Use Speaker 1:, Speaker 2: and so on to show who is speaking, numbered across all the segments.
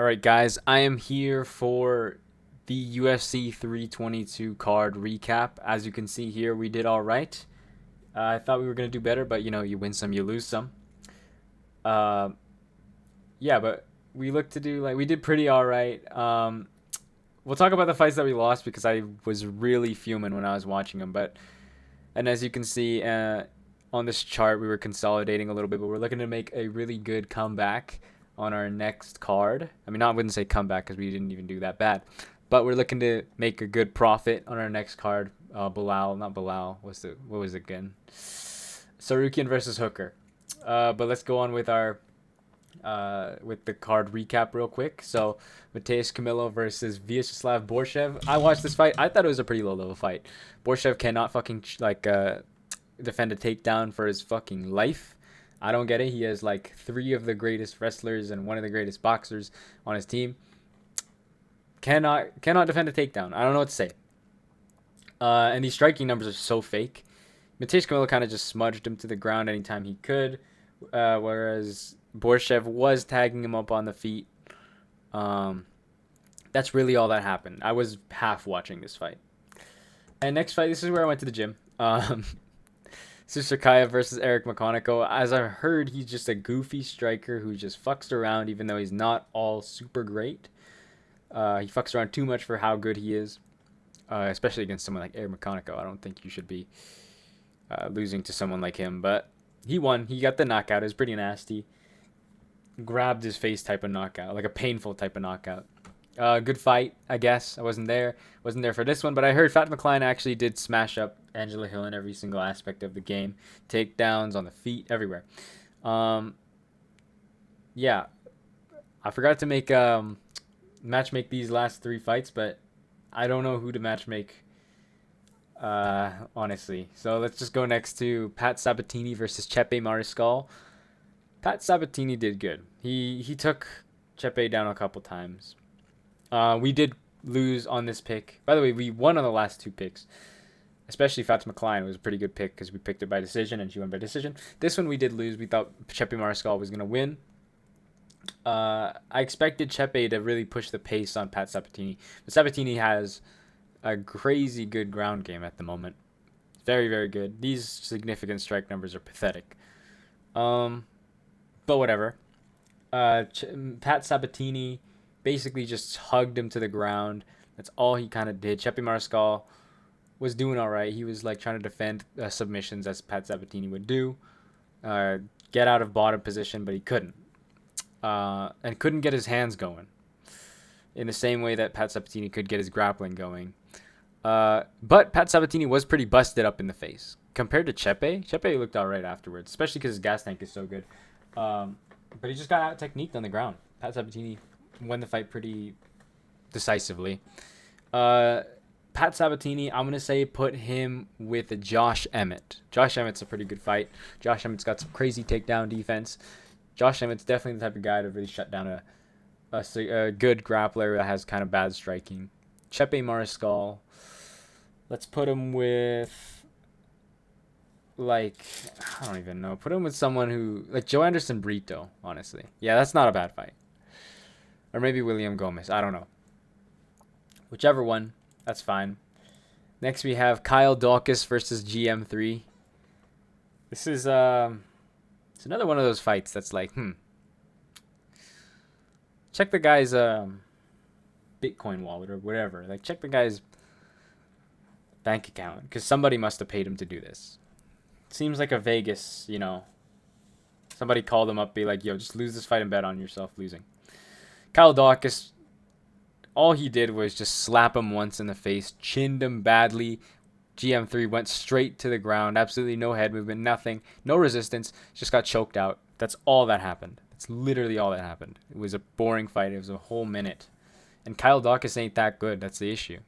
Speaker 1: All right, guys, I am here for the UFC 322 card recap. As you can see here, we did all right. I thought we were going to do better, but you win some, you lose some. Uh, yeah, but we did pretty all right. We'll talk about the fights that we lost because I was really fuming when I was watching them. And as you can see on this chart, we were consolidating a little bit, but we're looking to make a really good comeback on our next card. I mean, I wouldn't say comeback because we didn't even do that bad, but we're looking to make a good profit on our next card. Not Bilal. What was it again? Sarukian versus Hooker. But let's go on with our with the card recap real quick. So, Mateusz Camilo versus Vyacheslav Borshev. I watched this fight. I thought it was a pretty low level fight. Borshev cannot fucking defend a takedown for his fucking life. I don't get it. He has like three of the greatest wrestlers and one of the greatest boxers on his team. Cannot defend a takedown. I don't know what to say. And these striking numbers are so fake. Mateusz Camilo kind of just smudged him to the ground anytime he could, whereas Borshev was tagging him up on the feet. That's really all that happened. I was half watching this fight. And next fight, this is where I went to the gym. Susakayev versus Eric McConaughey. As I heard, he's just a goofy striker who just fucks around, even though he's not all super great. He fucks around too much for how good he is, especially against someone like Eric McConaughey. I don't think you should be losing to someone like him, but he won. He got the knockout. It was pretty nasty. Grabbed his face type of knockout, like a painful type of knockout. Good fight, I guess. I wasn't there for this one, but I heard Fat McCline actually did smash up Angela Hill in every single aspect of the game. Takedowns on the feet, everywhere. Yeah, I forgot to matchmake these last three fights, but I don't know who to matchmake, honestly. So let's just go next to Pat Sabatini versus Chepe Mariscal. Pat Sabatini did good. He took Chepe down a couple times. We did lose on this pick. By the way, we won on the last two picks. Especially Fats McCline was a pretty good pick because we picked it by decision and she won by decision. This one we did lose. We thought Chepe Mariscal was going to win. I expected Chepe to really push the pace on Pat Sabatini. But Sabatini has a crazy good ground game at the moment. Very, very good. These significant strike numbers are pathetic. But whatever. Pat Sabatini basically just hugged him to the ground. That's all he kind of did. Chepe Mariscal was doing all right. He was like trying to defend submissions as Pat Sabatini would do. Get out of bottom position, but he couldn't. And couldn't get his hands going in the same way that Pat Sabatini could get his grappling going. But Pat Sabatini was pretty busted up in the face. Compared to Chepe looked all right afterwards, especially because his gas tank is so good. But he just got out techniqued on the ground. Pat Sabatini won the fight pretty decisively. Pat Sabatini, I'm going to say put him with Josh Emmett. Josh Emmett's a pretty good fight. Josh Emmett's got some crazy takedown defense. Josh Emmett's definitely the type of guy to really shut down a good grappler that has kind of bad striking. Chepe Mariscal, let's put him with, I don't even know. Put him with someone who, like Joe Anderson Brito, honestly. Yeah, that's not a bad fight. Or maybe William Gomez. I don't know. Whichever one, that's fine. Next we have Kyle Dawkins versus GM3. This is it's another one of those fights that's like, check the guy's Bitcoin wallet or whatever. Like, check the guy's bank account because somebody must have paid him to do this. Seems like a Vegas, somebody called him up, be like, yo, just lose this fight and bet on yourself losing. Kyle Dawkins, all he did was just slap him once in the face, chinned him badly. GM3 went straight to the ground, absolutely no head movement, nothing, no resistance, just got choked out. That's all that happened. That's literally all that happened. It was a boring fight. It was a whole minute. And Kyle Dawkins ain't that good. That's the issue.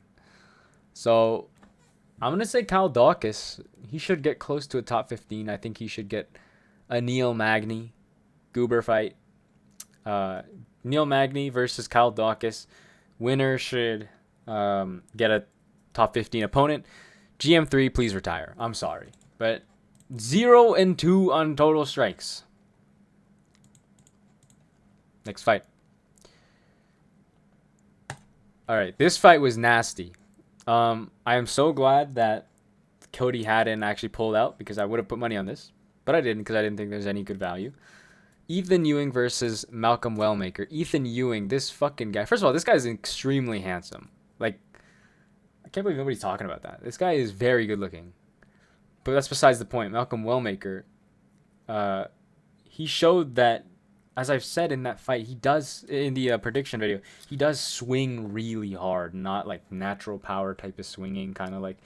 Speaker 1: So I'm going to say Kyle Dawkins, he should get close to a top 15. I think he should get a Neil Magny Goober fight. Neil Magny versus Kyle Dawkins. Winner should get a top 15 opponent. GM3, please retire. I'm sorry. But 0-2 on total strikes. Next fight. All right, this fight was nasty. I am so glad that Cody Haddon actually pulled out because I would have put money on this, but I didn't because I didn't think there's any good value. Ethan Ewing versus Malcolm Wellmaker. Ethan Ewing, this fucking guy. First of all, this guy's extremely handsome. Like, I can't believe nobody's talking about that. This guy is very good looking. But that's besides the point. Malcolm Wellmaker, he showed that, as I've said in that fight, he does, in the prediction video, he does swing really hard, not like natural power type of swinging, kind of like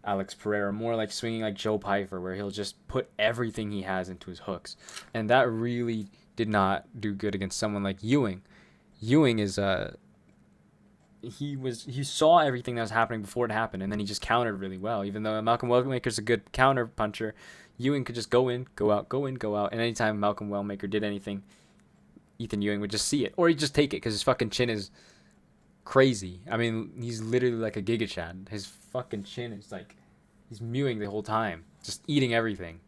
Speaker 1: Alex Pereira, more like swinging like Joe Pyfer, where he'll just put everything he has into his hooks. And that really did not do good against someone like Ewing. Ewing is he saw everything that was happening before it happened, and then he just countered really well. Even though Malcolm Wellmaker's a good counter puncher, Ewing could just go in, go out, go in, go out. And anytime Malcolm Wellmaker did anything, Ethan Ewing would just see it, or he'd just take it because his fucking chin is crazy. I mean, he's literally like a Giga Chad. His fucking chin is like he's mewing the whole time, just eating everything.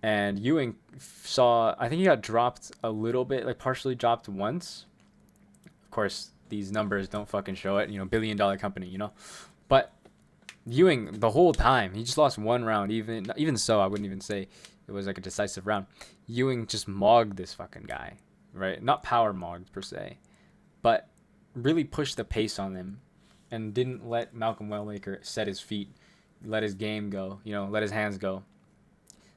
Speaker 1: And Ewing saw, I think he got dropped a little bit, like partially dropped once. Of course, these numbers don't fucking show it, $1 billion company, But Ewing, the whole time, he just lost one round. Even so, I wouldn't even say it was like a decisive round. Ewing just mogged this fucking guy, right? Not power mogged per se, but really pushed the pace on him and didn't let Malcolm Wellmaker set his feet, let his game go, let his hands go.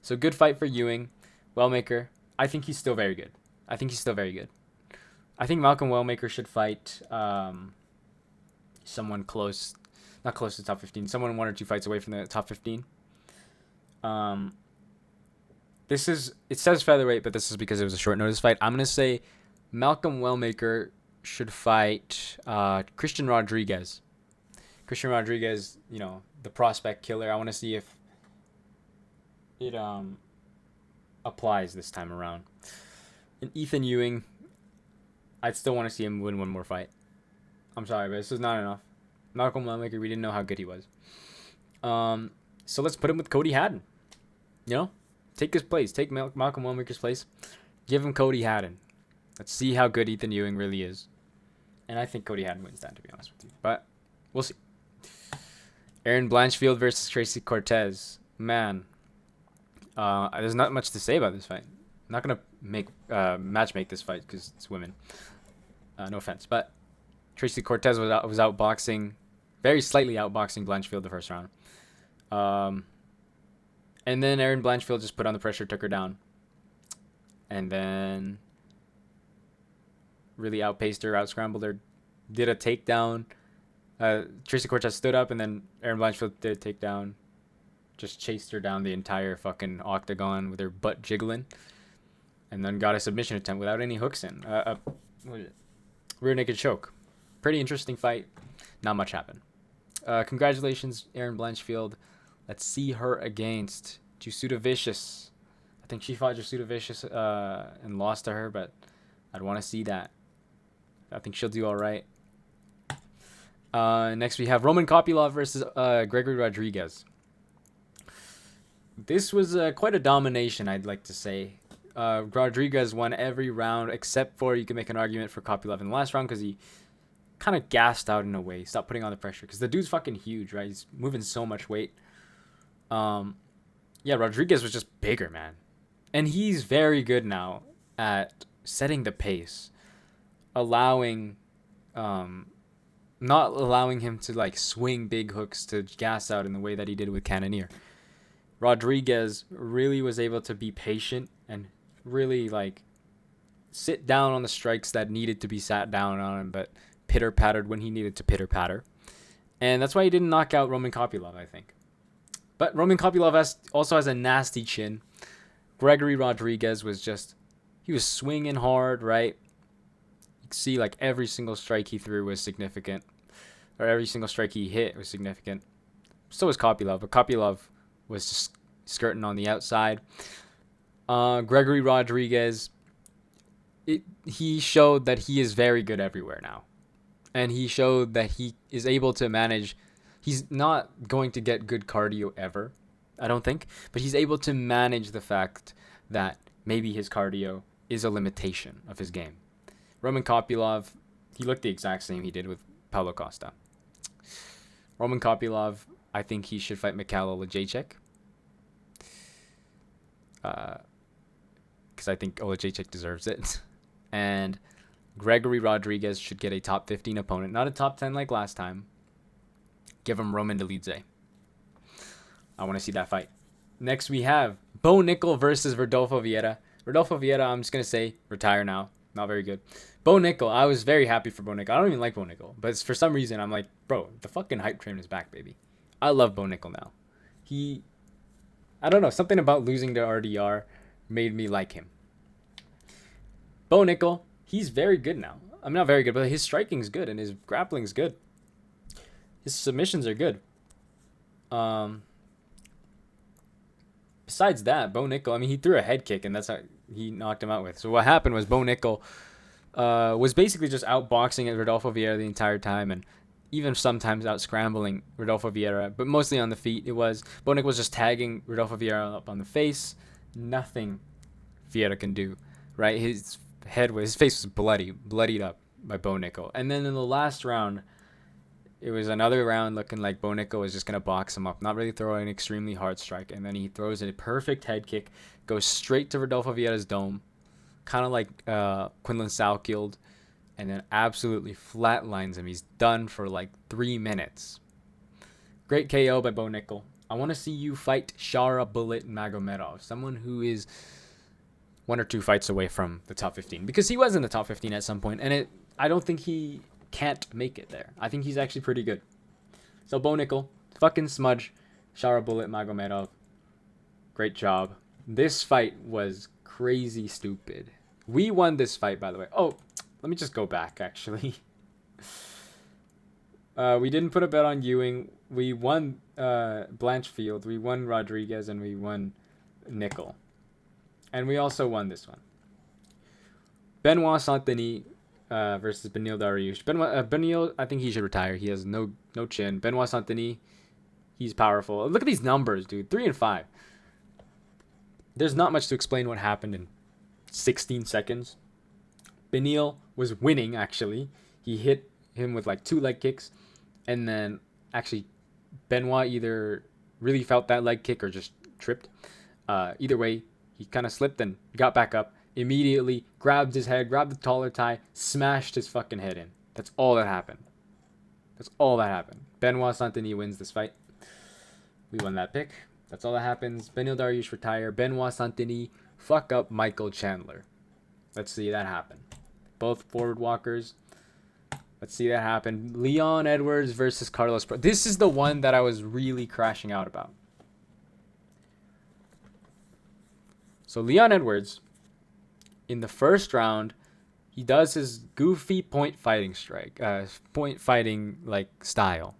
Speaker 1: So good fight for Ewing. Wellmaker, I think he's still very good. I think Malcolm Wellmaker should fight someone close, not close to the top 15, someone 1 or 2 fights away from the top 15. It says featherweight, but this is because it was a short notice fight. I'm going to say Malcolm Wellmaker should fight Christian Rodriguez. Christian Rodriguez, the prospect killer. I want to see if it applies this time around. And Ethan Ewing, I'd still want to see him win one more fight. I'm sorry, but this is not enough. Malcolm Wellmaker, we didn't know how good he was. So let's put him with Cody Haddon. Take his place. Take Malcolm Wellmaker's place. Give him Cody Haddon. Let's see how good Ethan Ewing really is. And I think Cody Haddon wins that, to be honest with you. But we'll see. Aaron Blanchfield versus Tracy Cortez. Man, there's not much to say about this fight. I'm not going to match make this fight because it's women. No offense. But Tracy Cortez was outboxing, very slightly outboxing Blanchfield the first round. And then Aaron Blanchfield just put on the pressure, took her down. And then really outpaced her, outscrambled her, did a takedown. Tracy Cortez stood up, and then Aaron Blanchfield did a takedown. Just chased her down the entire fucking octagon with her butt jiggling. And then got a submission attempt without any hooks in. Rear naked choke. Pretty interesting fight. Not much happened. Congratulations, Aaron Blanchfield. Let's see her against Jusuda Vicious. I think she fought Jusuda Vicious and lost to her, but I'd want to see that. I think she'll do all right. Next, we have Roman Kopylov versus Gregory Rodriguez. This was quite a domination, I'd like to say. Rodriguez won every round, except for you can make an argument for Kopylov in the last round because he kind of gassed out in a way. Stopped putting on the pressure because the dude's fucking huge, right? He's moving so much weight. Rodriguez was just bigger, man. And he's very good now at setting the pace, not allowing him to like swing big hooks to gas out in the way that he did with Cannonier. Rodriguez really was able to be patient and really like sit down on the strikes that needed to be sat down on him, but pitter-pattered when he needed to pitter-patter. And that's why he didn't knock out Roman Kopylov, I think. But Roman Kopylov also has a nasty chin. Gregory Rodriguez he was swinging hard, right? You can see like every single strike he threw was significant. Or every single strike he hit was significant. So was Kopylov, but Kopylov was just skirting on the outside. Gregory Rodriguez, he showed that he is very good everywhere now. And he showed that he is able to manage. He's not going to get good cardio ever, I don't think. But he's able to manage the fact that maybe his cardio is a limitation of his game. Roman Kopylov, he looked the exact same he did with Paulo Costa. Roman Kopylov, I think he should fight Mikhail Olajaychik. Because I think Olajaychik deserves it. And Gregory Rodriguez should get a top 15 opponent, not a top 10 like last time. Give him Roman Dolidze. I want to see that fight. Next we have Bo Nickel versus Rodolfo Vieira. Rodolfo Vieira, I'm just going to say, retire now. Not very good. Bo Nickel, I was very happy for Bo Nickel. I don't even like Bo Nickel. But for some reason, I'm like, bro, the fucking hype train is back, baby. I love Bo Nickel now. I don't know, something about losing to RDR made me like him. Bo Nickel, he's very good now. I'm not very good, but his striking's good and his grappling's good. His submissions are good. Besides that, Bo Nickel, I mean, he threw a head kick and that's how he knocked him out with. So what happened was Bo Nickel was basically just outboxing at Rodolfo Vieira the entire time and even sometimes out scrambling Rodolfo Vieira, but mostly on the feet. Bo Nickel was just tagging Rodolfo Vieira up on the face. Nothing Vieira can do, right? His face was bloodied up by Bo Nickel. And then in the last round, it was another round looking like Bo Nickel was just going to box him up, not really throw an extremely hard strike. And then he throws a perfect head kick, goes straight to Rodolfo Vieira's dome, kind of like Quinlan Salkeld, and then absolutely flatlines him. He's done for like 3 minutes. Great KO by Bo Nickel. I want to see you fight Shara Bullet Magomedov, someone who is 1 or 2 fights away from the top 15, because he was in the top 15 at some point, and I don't think he can't make it there. I think he's actually pretty good. So Bo Nickel, fucking smudge Shara Bullet Magomedov. Great job. This fight was crazy stupid. We won this fight, by the way. Oh, let me just go back, actually. We didn't put a bet on Ewing. We won Blanchfield. We won Rodriguez, and we won Nickel. And we also won this one. Benoit Saint-Denis versus Beneil Dariush. Beneil, I think he should retire. He has no chin. Benoit Saint-Denis, he's powerful. Look at these numbers, dude. 3 and 5. There's not much to explain what happened in 16 seconds. Beneil was winning, actually. He hit him with like 2 leg kicks. And then, actually, Benoit either really felt that leg kick or just tripped. Either way, he kind of slipped and got back up. Immediately grabbed his head, grabbed the taller tie, smashed his fucking head in. That's all that happened. Benoit Saint-Denis wins this fight. We won that pick. That's all that happens. Beneil Dariush retire. Benoit Saint-Denis fuck up Michael Chandler. Let's see that happen. Both forward walkers. Let's see that happen. Leon Edwards versus Carlos. This is the one that I was really crashing out about. So Leon Edwards, in the first round, he does his goofy point fighting style.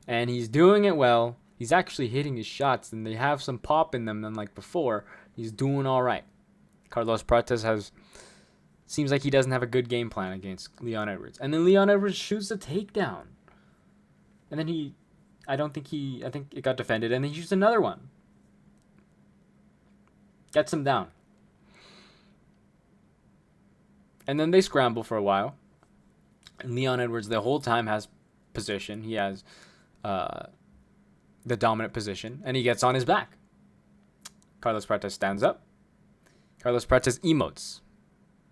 Speaker 1: And he's doing it well. He's actually hitting his shots, and they have some pop in them than like before. He's doing all right. Carlos Prates seems like he doesn't have a good game plan against Leon Edwards. And then Leon Edwards shoots a takedown. And then I think it got defended, and then he shoots another one. Gets him down. And then they scramble for a while. And Leon Edwards the whole time has position. He has the dominant position, and he gets on his back. Carlos Prates stands up. Carlos Prates emotes.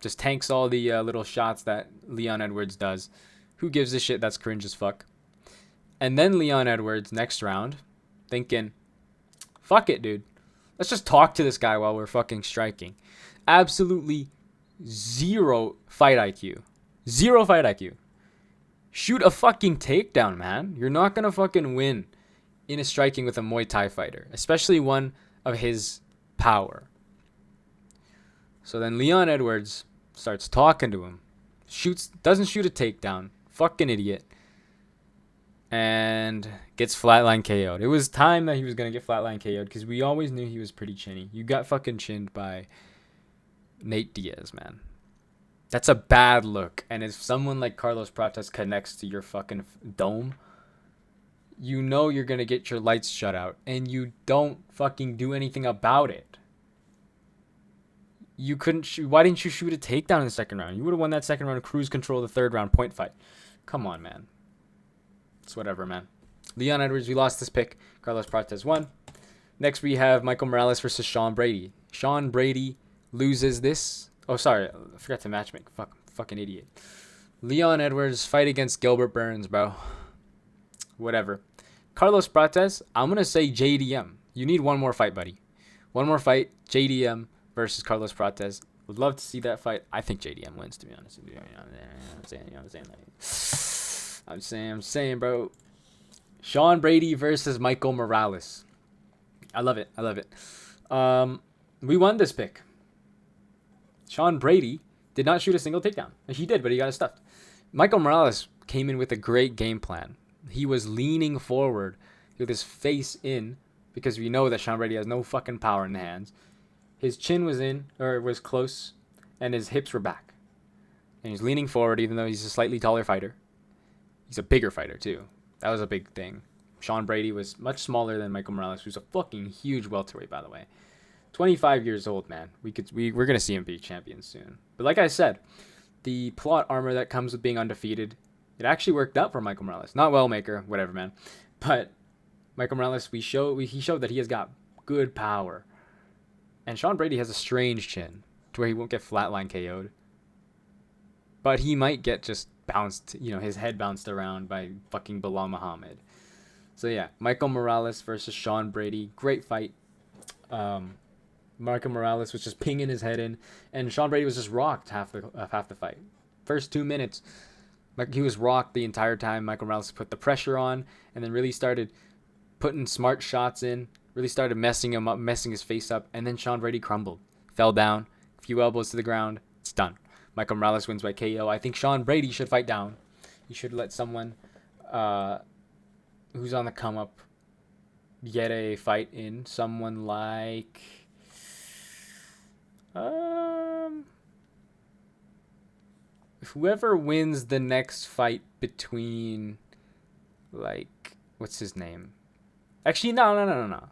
Speaker 1: Just tanks all the little shots that Leon Edwards does. Who gives a shit? That's cringe as fuck. And then Leon Edwards, next round, thinking, fuck it, dude. Let's just talk to this guy while we're fucking striking. Absolutely zero fight IQ. Zero fight IQ. Shoot a fucking takedown, man. You're not going to fucking win in a striking with a Muay Thai fighter, especially one of his power. So then Leon Edwards starts talking to him. Doesn't shoot a takedown. Fucking idiot. And gets flatline KO'd. It was time that he was going to get flatline KO'd because we always knew he was pretty chinny. You got fucking chinned by Nate Diaz, man. That's a bad look. And if someone like Carlos Prates connects to your fucking dome, you know you're going to get your lights shut out. And you don't fucking do anything about it. You couldn't shoot. Why didn't you shoot a takedown in the second round? You would have won that second round, cruise control the third round, point fight. Come on, man. It's whatever, man. Leon Edwards, we lost this pick. Carlos Prates won. Next, we have Michael Morales versus Sean Brady. Sean Brady loses this. Oh, sorry. I forgot to matchmake. Fucking idiot. Leon Edwards, fight against Gilbert Burns, bro. Whatever. Carlos Prates, I'm going to say JDM. You need one more fight, buddy. One more fight. JDM versus Carlos Prates. Would love to see that fight. I think JDM wins, to be honest with you. I'm saying, bro. Sean Brady versus Michael Morales. I love it. We won this pick. Sean Brady did not shoot a single takedown. He did, but he got it stuffed. Michael Morales came in with a great game plan. He was leaning forward with his face in because we know that Sean Brady has no fucking power in the hands. His chin was in, or was close, and his hips were back. And he's leaning forward even though he's a slightly taller fighter. He's a bigger fighter, too. That was a big thing. Sean Brady was much smaller than Michael Morales, who's a fucking huge welterweight, by the way. 25 years old, man. We're going to see him be champion soon. But like I said, the plot armor that comes with being undefeated, it actually worked out for Michael Morales. Not Wellmaker, whatever, man. But Michael Morales, he showed that he has got good power. And Sean Brady has a strange chin to where he won't get flatline KO'd. But he might get just bounced, his head bounced around by fucking Bilal Muhammad. So yeah, Michael Morales versus Sean Brady. Great fight. Michael Morales was just pinging his head in, and Sean Brady was just rocked half the fight. First 2 minutes, he was rocked the entire time. Michael Morales put the pressure on, and then really started putting smart shots in. Really started messing him up, messing his face up, and then Sean Brady crumbled, fell down, a few elbows to the ground. It's done. Michael Morales wins by KO. I think Sean Brady should fight down. He should let someone who's on the come up get a fight in. Someone like whoever wins the next fight between, like, what's his name? Actually, no.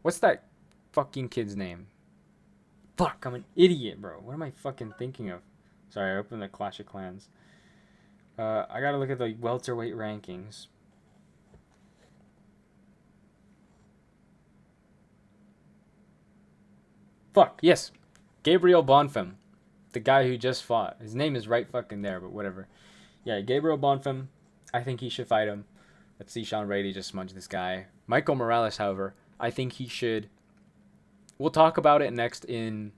Speaker 1: What's that fucking kid's name? Fuck, I'm an idiot, bro. What am I fucking thinking of? Sorry, I opened the Clash of Clans. I gotta look at the welterweight rankings. Fuck, yes. Gabriel Bonfim. The guy who just fought. His name is right fucking there, but whatever. Yeah, Gabriel Bonfim. I think he should fight him. Let's see Sean Brady just smudge this guy. Michael Morales, however, I think he should. We'll talk about it next in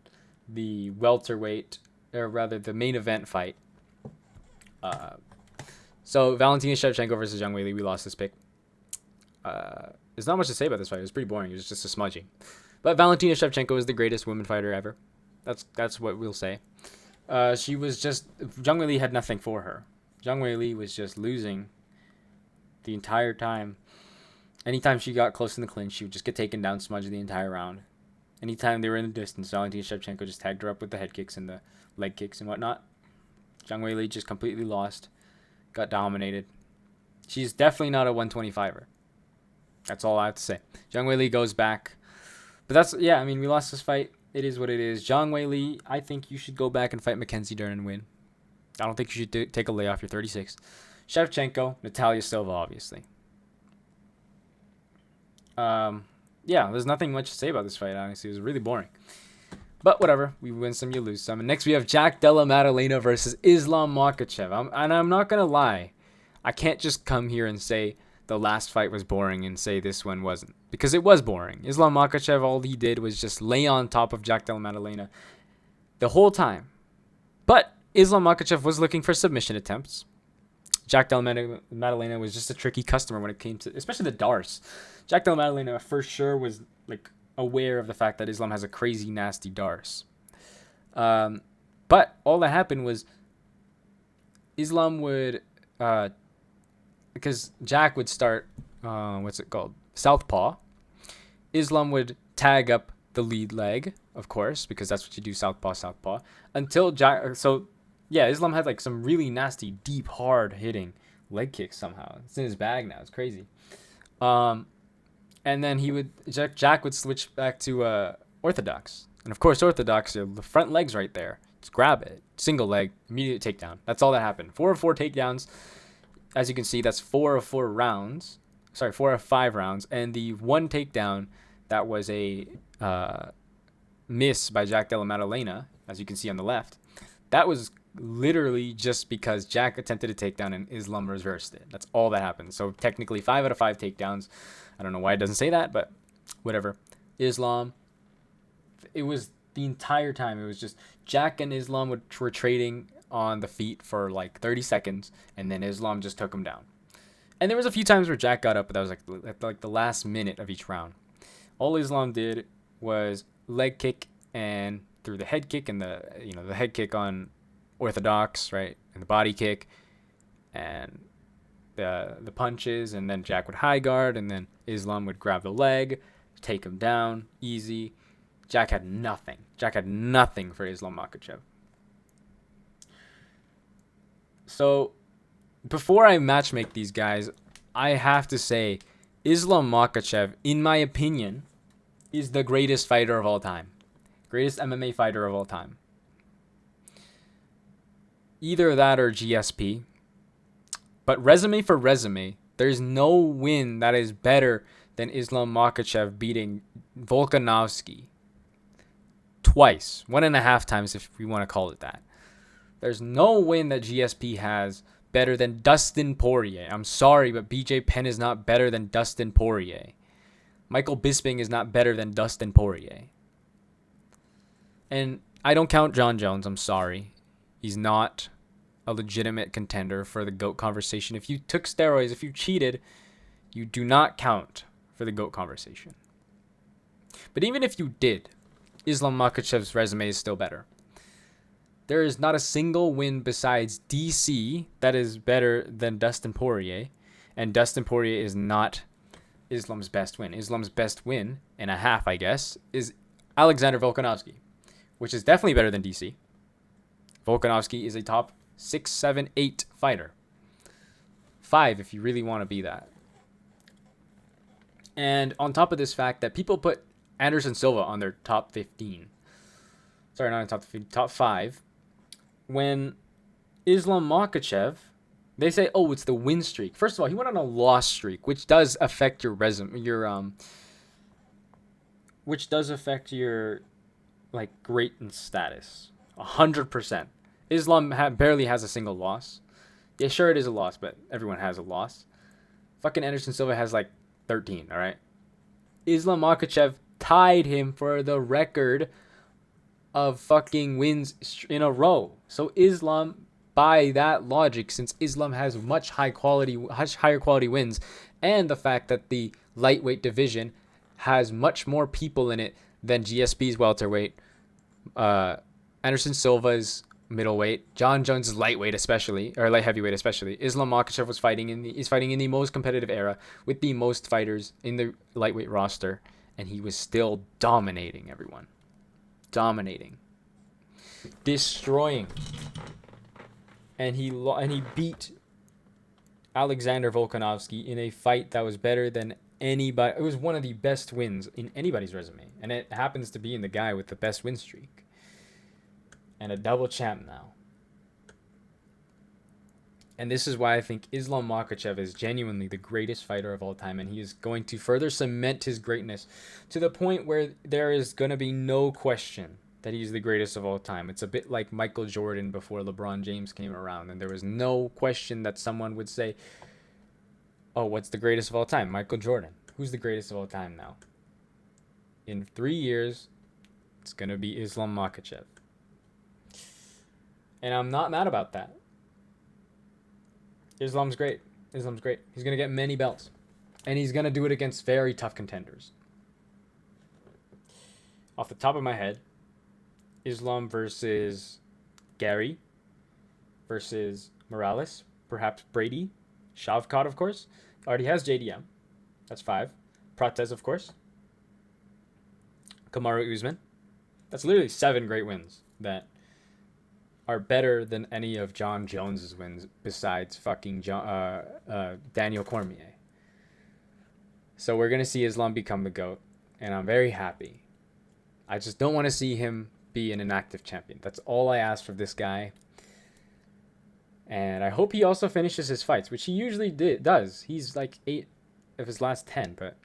Speaker 1: the welterweight, or rather the main event fight. So Valentina Shevchenko versus Zhang Weili. We lost this pick. There's not much to say about this fight. It was pretty boring. It was just a smudging. But Valentina Shevchenko is the greatest women fighter ever. That's what we'll say. She was just... Zhang Weili had nothing for her. Zhang Weili was just losing the entire time. Anytime she got close in the clinch, she would just get taken down, smudged the entire round. Anytime they were in the distance, Valentina Shevchenko just tagged her up with the head kicks and the leg kicks and whatnot. Zhang Weili just completely lost. Got dominated. She's definitely not a 125er. That's all I have to say. Zhang Weili goes back. But we lost this fight. It is what it is. Zhang Weili, I think you should go back and fight Mackenzie Dern and win. I don't think you should take a layoff. You're 36. Shevchenko, Natalia Silva, obviously. There's nothing much to say about this fight, honestly. It was really boring. But whatever. We win some, you lose some. And next we have Jack Della Maddalena versus Islam Makhachev. I'm not going to lie. I can't just come here and say the last fight was boring and say this one wasn't. Because it was boring. Islam Makhachev, all he did was just lay on top of Jack Della Maddalena the whole time. But Islam Makhachev was looking for submission attempts. Jack Della Maddalena was just a tricky customer when it came to, especially the Darce. Jack Della Maddalena for sure was like aware of the fact that Islam has a crazy, nasty Darce. But all that happened was Islam would, because Jack would start, southpaw. Islam would tag up the lead leg, of course, because that's what you do, southpaw, until Jack, Islam had like some really nasty, deep, hard hitting leg kicks somehow. It's in his bag now. It's crazy. And then Jack would switch back to orthodox. And of course, orthodox, the front leg's right there. Just grab it. Single leg, immediate takedown. That's all that happened. 4 of 4 takedowns. As you can see, that's 4 of 4 rounds. Sorry, 4 of 5 rounds. And the one takedown that was a miss by Jack Della Maddalena, as you can see on the left, that was literally just because Jack attempted a takedown and Islam reversed it. That's all that happened. So technically 5 out of 5 takedowns. I don't know why it doesn't say that, but whatever. Islam, it was the entire time. It was just Jack and Islam were trading on the feet for like 30 seconds, and then Islam just took him down. And there was a few times where Jack got up, but that was like the last minute of each round. All Islam did was leg kick and threw the head kick and the head kick on orthodox, right, and the body kick and the punches, and then Jack would high guard, and then Islam would grab the leg, take him down, easy. Jack had nothing. Jack had nothing for Islam Makhachev. So before I matchmake these guys, I have to say Islam Makhachev, in my opinion, is the greatest fighter of all time. Greatest MMA fighter of all time. Either that or GSP. But resume for resume, there's no win that is better than Islam Makhachev beating Volkanovski twice. 1.5 times if we want to call it that. There's no win that GSP has better than Dustin Poirier. I'm sorry, but BJ Penn is not better than Dustin Poirier. Michael Bisping is not better than Dustin Poirier. And I don't count John Jones. I'm sorry. He's not a legitimate contender for the GOAT conversation. If you took steroids, if you cheated, you do not count for the GOAT conversation. But even if you did, Islam Makhachev's resume is still better. There is not a single win besides DC that is better than Dustin Poirier. And Dustin Poirier is not Islam's best win. Islam's best win, and a half, I guess, is Alexander Volkanovski, which is definitely better than DC. Volkanovski is a top 6, 7, 8 fighter. 5 if you really want to be that. And on top of this fact that people put Anderson Silva on their top 15. Sorry, not in top 15, top 5. When Islam Makhachev, they say, oh, it's the win streak. First of all, he went on a loss streak, which does affect your resume, which does affect your like greatness status. 100%. Islam barely has a single loss. Yeah, sure, it is a loss, but everyone has a loss. Fucking Anderson Silva has like 13, all right? Islam Makhachev tied him for the record of fucking wins in a row. So Islam, by that logic, since Islam has much higher quality wins, and the fact that the lightweight division has much more people in it than GSP's welterweight, Anderson Silva's middleweight, John Jones' lightweight especially, or light heavyweight especially. Islam Makhachev is fighting in the most competitive era with the most fighters in the lightweight roster, and he was still dominating everyone. Dominating. Destroying. And he beat Alexander Volkanovski in a fight that was better than anybody. It was one of the best wins in anybody's resume, and it happens to be in the guy with the best win streak. And a double champ now. And this is why I think Islam Makhachev is genuinely the greatest fighter of all time, and he is going to further cement his greatness to the point where there is going to be no question that he's the greatest of all time. It's a bit like Michael Jordan before LeBron James came around, and there was no question that someone would say, oh, what's the greatest of all time? Michael Jordan. Who's the greatest of all time now? In 3 years, it's going to be Islam Makhachev. And I'm not mad about that. Islam's great. Islam's great. He's going to get many belts. And he's going to do it against very tough contenders. Off the top of my head, Islam versus Gary versus Morales, perhaps Brady, Shavkat, of course. Already has JDM. That's 5. Prates, of course. Kamaru Usman. That's literally 7 great wins that are better than any of John Jones's wins besides fucking Daniel Cormier. So we're going to see Islam become the GOAT, and I'm very happy. I just don't want to see him be an inactive champion. That's all I ask for this guy. And I hope he also finishes his fights, which he usually does. He's like 8 of his last 10, but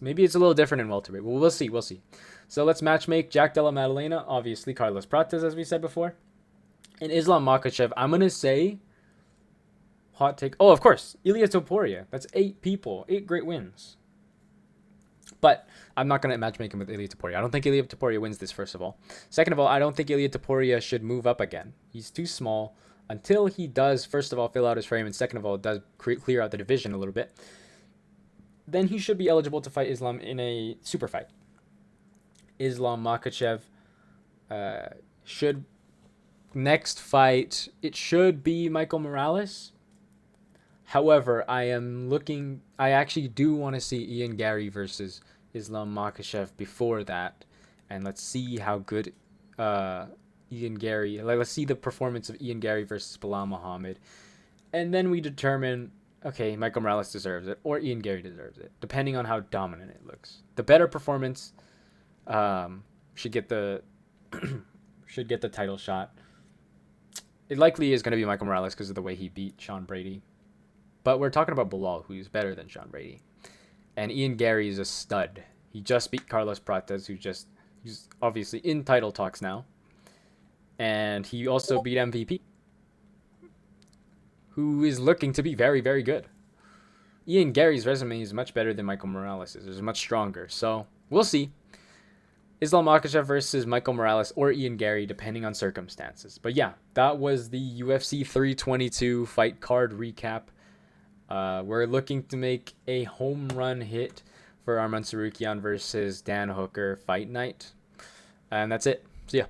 Speaker 1: maybe it's a little different in welterweight. Well, we'll see. We'll see. So let's matchmake Jack Della Maddalena, obviously Carlos Prates, as we said before. And Islam Makhachev, I'm going to say, hot take. Oh, of course, Ilia Topuria. That's 8 people, 8 great wins. But I'm not going to matchmake him with Ilia Topuria. I don't think Ilia Topuria wins this, first of all. Second of all, I don't think Ilia Topuria should move up again. He's too small. Until he does, first of all, fill out his frame, and second of all, does clear out the division a little bit, then he should be eligible to fight Islam in a super fight. Islam Makhachev should next fight, it should be Michael Morales. However, I actually do want to see Ian Gary versus Islam Makhachev before that, and let's see how good Ian Gary, let's see the performance of Ian Gary versus Bilal Muhammad, and then we determine, okay, Michael Morales deserves it or Ian Gary deserves it, depending on how dominant it looks. The better performance should get the title shot. It likely is going to be Michael Morales because of the way he beat Sean Brady, but we're talking about Bilal, who's better than Sean Brady, and Ian Gary is a stud. He just beat Carlos Prates, who's obviously in title talks now. And he also beat MVP, who is looking to be very, very good. Ian Gary's resume is much better than Michael Morales's. It's much stronger. So we'll see. Islam Makhachev versus Michael Morales or Ian Gary, depending on circumstances. But yeah, that was the UFC 322 fight card recap. We're looking to make a home run hit for Arman Tsarukyan versus Dan Hooker fight night. And that's it. See ya.